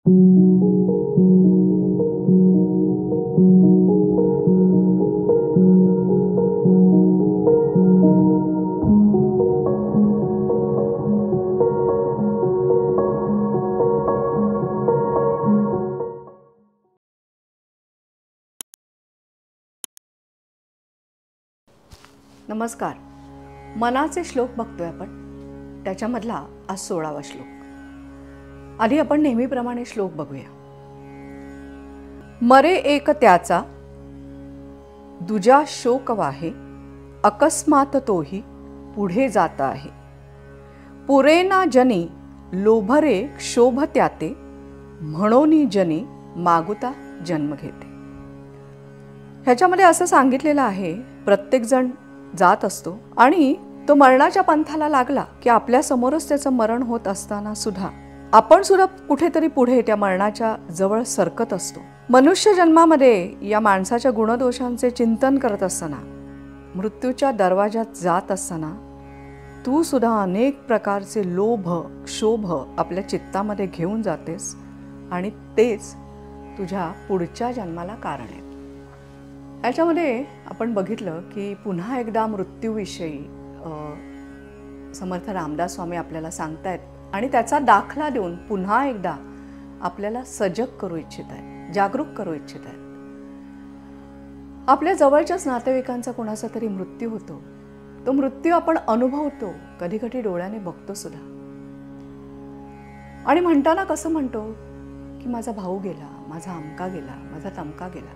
नमस्कार. मनाचे श्लोक बघतोय आपण. त्याच्यामधला आज 16वा श्लोक. आधी आपण नेहमीप्रमाणे श्लोक बघूया. मरे एक त्याचा दुजा शोक वाहे, अकस्मात तोही पुढे जाता आहे. पुरेना जनी लोभरे क्षोभ त्याते, म्हणोनी जनी मागुता जन्म घेते. ह्याच्यामध्ये असं सांगितलेलं आहे, प्रत्येकजण जात असतो आणि तो मरणाच्या पंथाला लागला की आपल्या समोरच त्याचं मरण होत असताना सुद्धा आपण सुद्धा कुठेतरी पुढे त्या मरणाच्या जवळ सरकत असतो. मनुष्य जन्मामध्ये या माणसाच्या गुणदोषांचे चिंतन करत असताना, मृत्यूच्या दरवाजात जात असताना तू सुद्धा अनेक प्रकारचे लोभ क्षोभ आपल्या चित्तामध्ये घेऊन जातेस आणि तेच तुझ्या पुढच्या जन्माला कारण आहे. याच्यामध्ये आपण बघितलं की पुन्हा एकदा मृत्यूविषयी समर्थ रामदास स्वामी आपल्याला सांगतायत आणि त्याचा दाखला देऊन पुन्हा एकदा आपल्याला सजग करू इच्छित आहेत, जागरूक करू इच्छित आहेत. आपल्या जवळच्याच नातेवाईकांचा कोणाचा तरी मृत्यू होतो. तो मृत्यू आपण अनुभवतो, कधी कधी डोळ्याने बघतो सुद्धा. आणि म्हणताना कसं म्हणतो की माझा भाऊ गेला, माझा अमका गेला, माझा तमका गेला.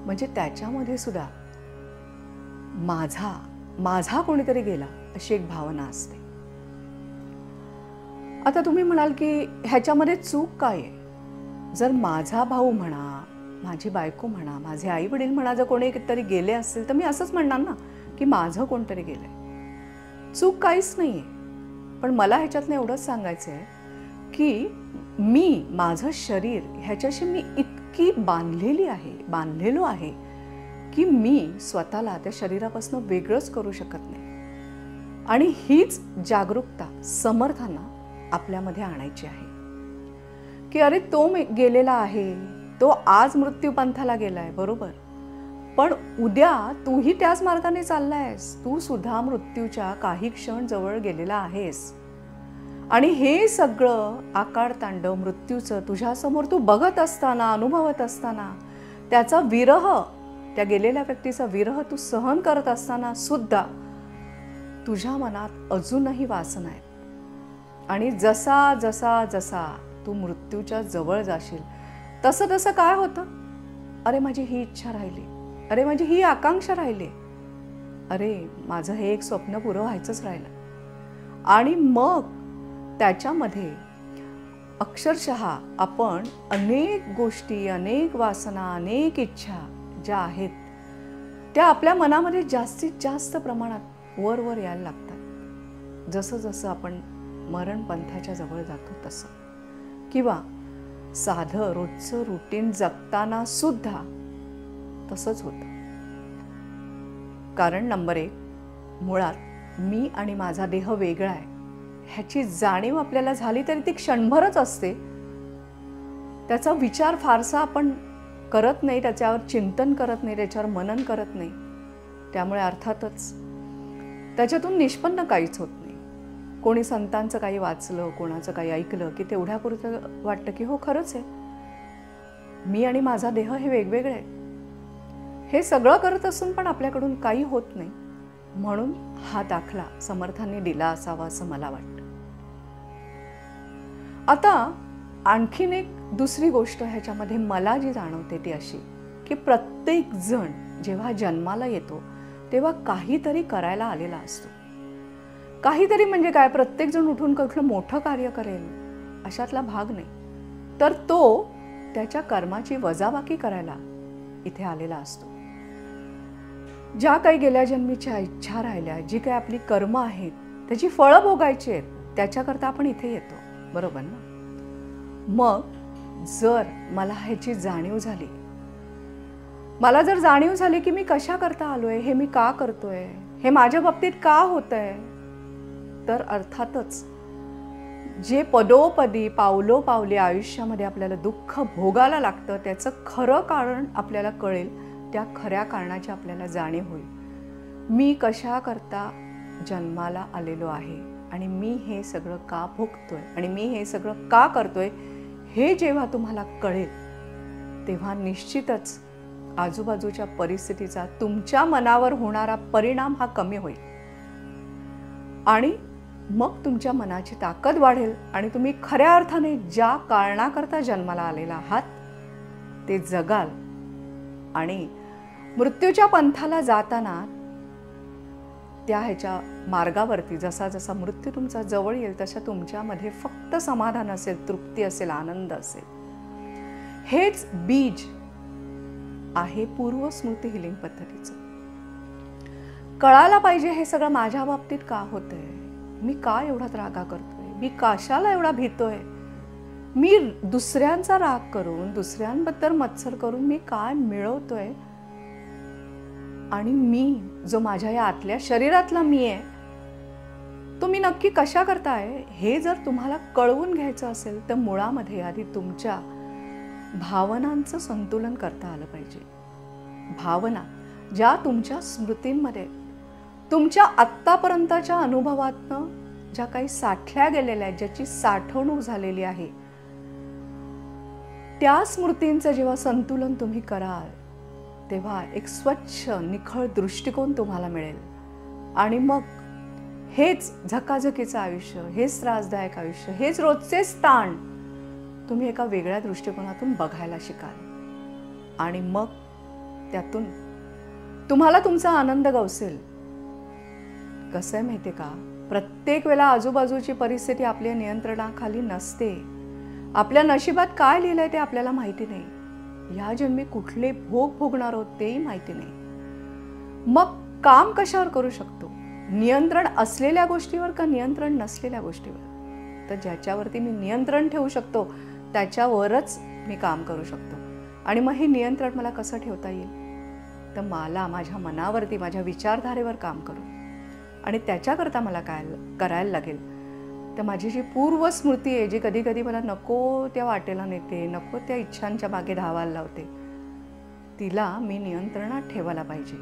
म्हणजे त्याच्यामध्ये सुद्धा माझा कोणीतरी गेला अशी एक भावना असते. आता तुम्ही म्हणाल की ह्याच्यामध्ये चूक काय आहे? जर माझा भाऊ म्हणा, माझी बायको म्हणा, माझे आई वडील म्हणा, जर कोणी तरी गेले असतील तर मी असंच म्हणणार ना की माझं कोणतरी गेलंय. चूक काहीच नाहीये. पण मला ह्याच्यातनं एवढंच सांगायचं आहे की माझं शरीर ह्याच्याशी मी इतकी बांधलेलो आहे की मी स्वतःला त्या शरीरापासून वेगळंच करू शकत नाही. आणि हीच जागरूकता समर्थांना आपल्यामध्ये आणायची आहे की अरे तो गेलेला आहे, तो आज मृत्यूपंथाला गेलाय, बरोबर, पण उद्या तूही त्याच मार्गाने चाललायस. तू सुद्धा मृत्यूच्या काही क्षण जवळ गेलेला आहेस. आणि हे सगळं आकाळतांडव मृत्यूचं तुझ्यासमोर तू बघत असताना, अनुभवत असताना, त्याचा विरह, त्या गेलेल्या व्यक्तीचा विरह तू सहन करत असताना सुद्धा तुझ्या मनात अजूनही वासना आहेत. आणि जसा जसा जसा तू मृत्यूच्या जवळ जाशील तसं तसं काय होतं? अरे माझी ही इच्छा राहिली, अरे माझी ही आकांक्षा राहिली, अरे माझं हे एक स्वप्न पुरं व्हायचंच राहिलं. आणि मग त्याच्यामध्ये अक्षरशः आपण अनेक गोष्टी, अनेक वासना, अनेक इच्छा ज्या आहेत त्या आपल्या मनामध्ये जास्तीत जास्त प्रमाणात वर यायला लागतात जसं जसं आपण मरणपंथाच्या जवळ जातो तसं. किंवा साधं रोजचं रुटीन जगताना सुद्धा तसंच होतं. कारण नंबर 1, मुळात मी आणि माझा देह वेगळा आहे ह्याची जाणीव आपल्याला झाली तरी ती क्षणभरच असते. त्याचा विचार फारसा आपण करत नाही, त्याच्यावर चिंतन करत नाही, त्याच्यावर मनन करत नाही. त्यामुळे अर्थातच त्याच्यातून निष्पन्न काहीच होत नाही. कोणी संतांचं काही वाचलं, कोणाचं काही ऐकलं की तेवढ्यापुरतं वाटतं की हो खरंच आहे, मी आणि माझा देह हे वेगवेगळे आहे. हे सगळं करत असून पण आपल्याकडून काही होत नाही. म्हणून हा दाखला समर्थांनी दिला असावा असं मला वाटतं. आता आणखीन एक दुसरी गोष्ट ह्याच्यामध्ये मला जी जाणवते ती अशी की प्रत्येक जण जेव्हा जन्माला येतो तेव्हा काहीतरी करायला आलेला असतो. काहीतरी म्हणजे काय, प्रत्येक जण उठून कुठलं मोठं कार्य करेल अशातला भाग नाही, तर तो त्याच्या कर्माची वजाबाकी करायला इथे आलेला असतो. ज्या काही गेल्या जन्मीच्या इच्छा राहिल्या, जी काही आपली कर्म आहेत त्याची फळं भोगायची आहेत, त्याच्याकरता आपण इथे येतो, बरोबर ना? मग जर मला ह्याची जाणीव झाली, मला जर जाणीव झाली की मी कशा करता आलोय, हे मी का करतोय, हे माझ्या बाबतीत का होतंय, तर अर्थातच जे पदोपदी पावलोपावली आयुष्यामध्ये आपल्याला दुःख भोगायला लागतं त्याचं खरं कारण आपल्याला कळेल, त्या खऱ्या कारणाची आपल्याला जाणीव होईल. मी कशा करता जन्माला आलेलो आहे आणि मी हे सगळं का भोगतोय आणि मी हे सगळं का करतोय हे जेव्हा तुम्हाला कळेल तेव्हा निश्चितच आजूबाजूच्या परिस्थितीचा तुमच्या मनावर होणारा परिणाम हा कमी होईल आणि मग तुमच्या मनाची ताकद वाढेल आणि तुम्ही खऱ्या अर्थाने ज्या कारणाकरता जन्माला आलेला आहात ते जगाल. आणि मृत्यूच्या पंथाला जाताना त्या ह्याच्या मार्गावरती जसा जसा मृत्यू तुमचा जवळ येईल तशा तुमच्यामध्ये फक्त समाधान असेल, तृप्ती असेल, आनंद असेल. हेच बीज आहे पूर्व स्मृती हिलिंग पद्धतीचं. कळायला पाहिजे हे सगळं माझ्या बाबतीत का होतंय, मी का एवढा रागा करतोय, मी कशाला एवढा भीतोय, मी दुसऱ्यांचा राग करून दुसऱ्यांबद्दल मत्सर करून मी काय मिळवतोय आणि मी जो माझ्या या आतल्या शरीरातला मी आहे तो मी नक्की कशा करताय हे जर तुम्हाला कळवून घ्यायचं असेल तर मुळामध्ये आधी तुमच्या भावनांचं संतुलन करता आलं पाहिजे. भावना ज्या तुमच्या स्मृतींमध्ये तुमच्या आत्तापर्यंतच्या अनुभवातनं ज्या काही साठल्या गेलेल्या आहेत, ज्याची साठवणूक झालेली आहे, त्या स्मृतींचं जेव्हा संतुलन तुम्ही कराल तेव्हा एक स्वच्छ निखळ दृष्टिकोन तुम्हाला मिळेल आणि मग हेच झकाझकीचं आयुष्य, हेच त्रासदायक आयुष्य, हेच रोजचेच ताण तुम्ही एका वेगळ्या दृष्टिकोनातून बघायला शिकाल आणि मग त्यातून तुम्हाला तुमचा आनंद गवसेल. कसं आहे माहिती आहे का, प्रत्येक वेळेला आजूबाजूची परिस्थिती आपल्या नियंत्रणाखाली नसते. आपल्या नशिबात काय लिहिलंय ते आपल्याला माहिती नाही. ह्या जन्मी कुठले भोग भोगणार आहोत तेही माहिती नाही. मग काम कशावर करू शकतो, नियंत्रण असलेल्या गोष्टीवर का नियंत्रण नसलेल्या गोष्टीवर. तर ज्याच्यावरती मी नियंत्रण ठेवू शकतो त्याच्यावरच मी काम करू शकतो. आणि मग हे नियंत्रण मला कसं ठेवता येईल, तर मला माझ्या मनावरती, माझ्या विचारधारेवर काम करू आणि त्याच्याकरता मला काय करायला लागेल, तर माझी जी पूर्व स्मृती आहे जी कधी कधी मला नको त्या वाटेला नेते, नको त्या इच्छांच्या मागे धावायला लावते, तिला मी नियंत्रणात ठेवायला पाहिजे.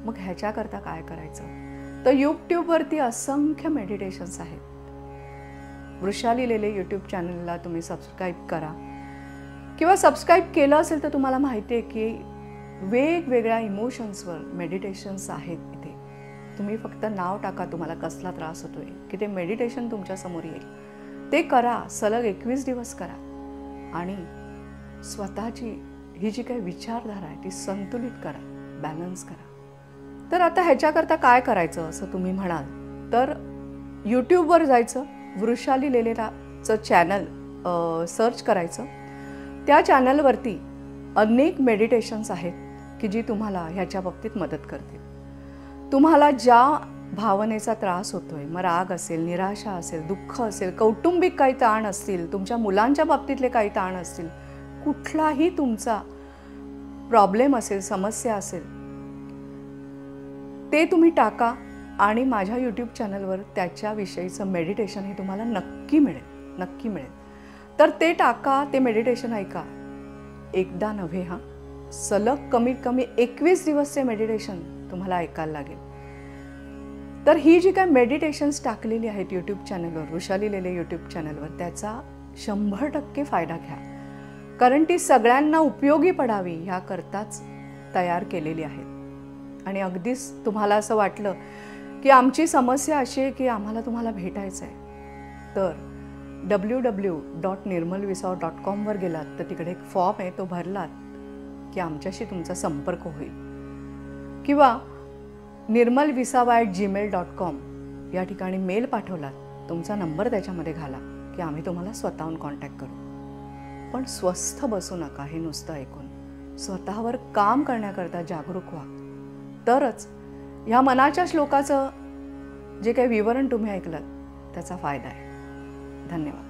मग ह्याच्याकरता काय करायचं, तर यूट्यूबवरती असंख्य मेडिटेशन्स आहेत. वृषाली लेले यूट्यूब चॅनलला तुम्ही सबस्क्राईब करा किंवा सबस्क्राईब केलं असेल तर तुम्हाला माहिती आहे की वेगवेगळ्या इमोशन्सवर मेडिटेशन्स आहेत. इथे तुम्ही फक्त नाव टाका तुम्हाला कसला त्रास होतोय की ते मेडिटेशन तुमच्या समोर येईल. ते करा, सलग 21 दिवस करा आणि स्वतःची ही जी काही विचारधारा आहे ती संतुलित करा, बॅलन्स करा. तर आता ह्याच्याकरता काय करायचं असं तुम्ही म्हणाल तर यूट्यूबवर जायचं, वृषाली लेलेचं चॅनल सर्च करायचं. त्या चॅनलवरती अनेक मेडिटेशन्स आहेत की जी तुम्हाला ह्याच्या बाबतीत मदत करतील. तुम्हाला ज्या भावनेचा त्रास होतोय, मग राग असेल, निराशा असेल, दुःख असेल, कौटुंबिक काही ताण असतील, तुमच्या मुलांच्या बाबतीतले काही ताण असतील, कुठलाही तुमचा प्रॉब्लेम असेल, समस्या असेल, ते तुम्ही टाका आणि माझ्या यूट्यूब चॅनलवर त्याच्याविषयीचं मेडिटेशन हे तुम्हाला नक्की मिळेल, नक्की मिळेल. तर ते टाका, ते मेडिटेशन ऐका. एकदा नव्हे हा, सलग कमीत कमी 21 दिवसचे मेडिटेशन तुम्हाला ऐकायला लागेल. तर ही जी काय मेडिटेशन्स टाकलेली आहेत यूट्यूब चॅनलवर, वृषाली लेले यूट्यूब चॅनलवर, त्याचा 100% फायदा घ्या. कारण ती सगळ्यांना उपयोगी पडावी ह्याकरताच तयार केलेली आहेत. आणि अगदीच तुम्हाला असं वाटलं की आमची समस्या अशी आहे की आम्हाला तुम्हाला भेटायचं आहे, तर www.nirmalvisawa.com वर गेलात तर तिकडे एक फॉर्म आहे, तो भरलात की आमच्याशी तुमचा संपर्क होईल. किंवा nirmalvisawa@gmail.com या ठिकाणी मेल पाठवलात, तुमचा नंबर त्याच्यामध्ये घाला की आम्ही तुम्हाला स्वतःहून कॉन्टॅक्ट करू. पण स्वस्थ बसू नका हे नुसतं ऐकून. स्वतःवर काम करण्याकरता जागरूक व्हा, तरच ह्या मनाच्या श्लोकाचं जे काही विवरण तुम्ही ऐकलं त्याचा फायदा आहे. धन्यवाद.